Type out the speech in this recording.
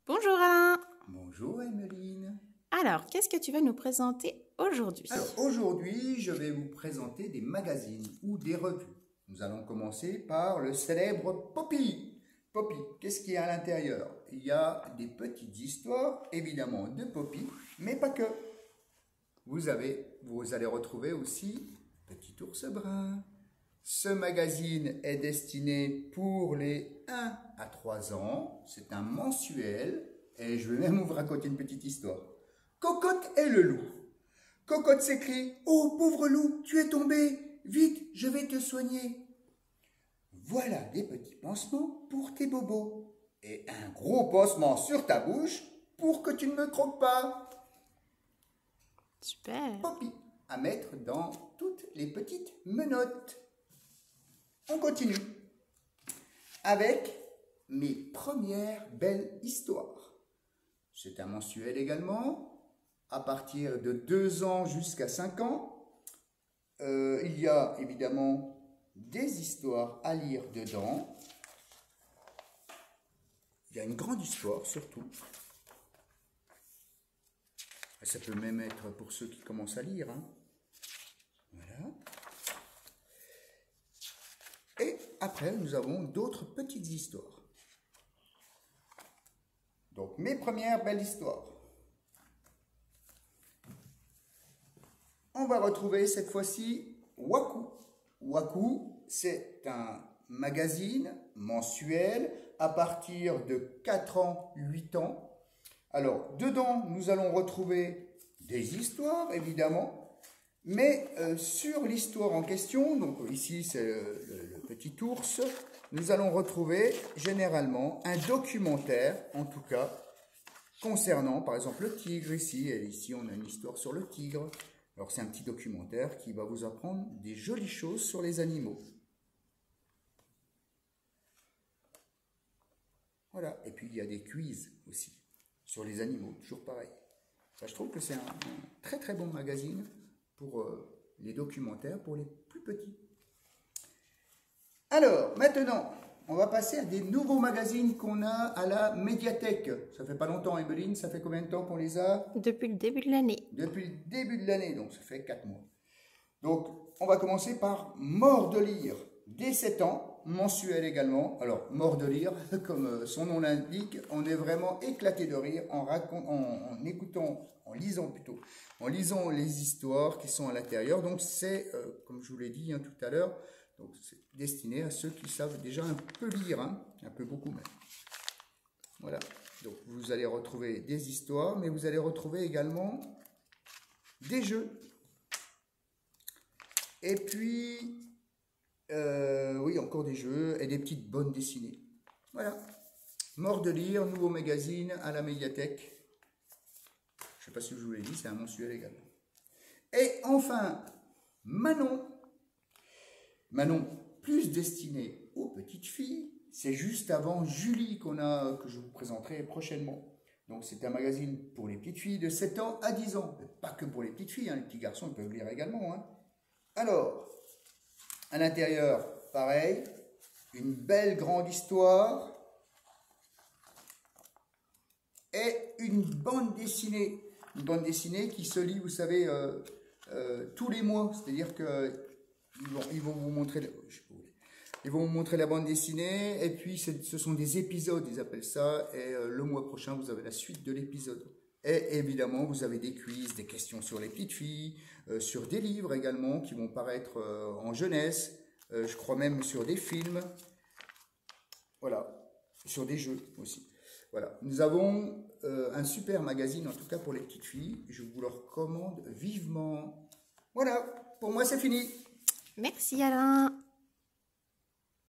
Bonjour Alain. Bonjour Emeline. Alors, qu'est-ce que tu vas nous présenter aujourd'hui? Alors aujourd'hui, je vais vous présenter des magazines ou des revues. Nous allons commencer par le célèbre Poppy. Poppy, qu'est-ce qu'il y a à l'intérieur? Il y a des petites histoires, évidemment, de Poppy, mais pas que. Vous allez retrouver aussi Petit ours brun. Ce magazine est destiné pour les 1 à 3 ans. C'est un mensuel et je vais même vous raconter une petite histoire. Cocotte et le loup. Cocotte s'écrie: « Oh, pauvre loup, tu es tombé. Vite, je vais te soigner. Voilà des petits pansements pour tes bobos et un gros pansement sur ta bouche pour que tu ne me croques pas. » Super. Poppy, à mettre dans toutes les petites menottes. On continue avec mes premières belles histoires. C'est un mensuel également, à partir de 2 ans jusqu'à 5 ans. Il y a évidemment des histoires à lire dedans. Il y a une grande histoire surtout. Ça peut même être pour ceux qui commencent à lire. Voilà. Et après, nous avons d'autres petites histoires. Donc, mes premières belles histoires. On va retrouver cette fois-ci Waku. Waku, c'est un magazine mensuel à partir de 4 ans, 8 ans. Alors, dedans, nous allons retrouver des histoires, évidemment, mais sur l'histoire en question, donc ici c'est le petit ours, nous allons retrouver généralement un documentaire, en tout cas, concernant par exemple le tigre ici, et ici on a une histoire sur le tigre. Alors c'est un petit documentaire qui va vous apprendre des jolies choses sur les animaux. Voilà, et puis il y a des quiz aussi sur les animaux, toujours pareil. Ça, je trouve que c'est un très très bon magazine pour les documentaires pour les plus petits. Alors, maintenant, on va passer à des nouveaux magazines qu'on a à la médiathèque. Ça fait pas longtemps, Emeline, ça fait combien de temps qu'on les a? Depuis le début de l'année. Depuis le début de l'année, donc ça fait 4 mois. Donc, on va commencer par Mort de lire, dès 7 ans, mensuel également. Alors, Mort de lire, comme son nom l'indique, on est vraiment éclaté de rire en écoutant, en lisant les histoires qui sont à l'intérieur. Donc, c'est, comme je vous l'ai dit tout à l'heure, donc c'est destiné à ceux qui savent déjà un peu lire, un peu beaucoup même. Voilà, donc vous allez retrouver des histoires, mais vous allez retrouver également des jeux. Et puis, oui, encore des jeux et des petites bandes dessinées. Voilà. Mort de lire, nouveau magazine à la médiathèque. Je ne sais pas si je vous l'ai dit, c'est un mensuel également. Et enfin, Manon. Manon, plus destiné aux petites filles. C'est juste avant Julie que je vous présenterai prochainement. Donc c'est un magazine pour les petites filles de 7 ans à 10 ans. Mais pas que pour les petites filles, les petits garçons ils peuvent lire également. Alors, à l'intérieur, pareil, une belle grande histoire et une bande dessinée. Une bande dessinée qui se lit, vous savez, tous les mois. C'est-à-dire qu'ils vont vous montrer... Ils vont vous montrer la bande dessinée et puis ce sont des épisodes, ils appellent ça. Et le mois prochain, vous avez la suite de l'épisode. Et évidemment, vous avez des quiz, des questions sur les petites filles, sur des livres également qui vont paraître en jeunesse. Je crois même sur des films. Voilà, sur des jeux aussi. Voilà, nous avons un super magazine, en tout cas pour les petites filles. Je vous le recommande vivement. Voilà, pour moi c'est fini. Merci Alain.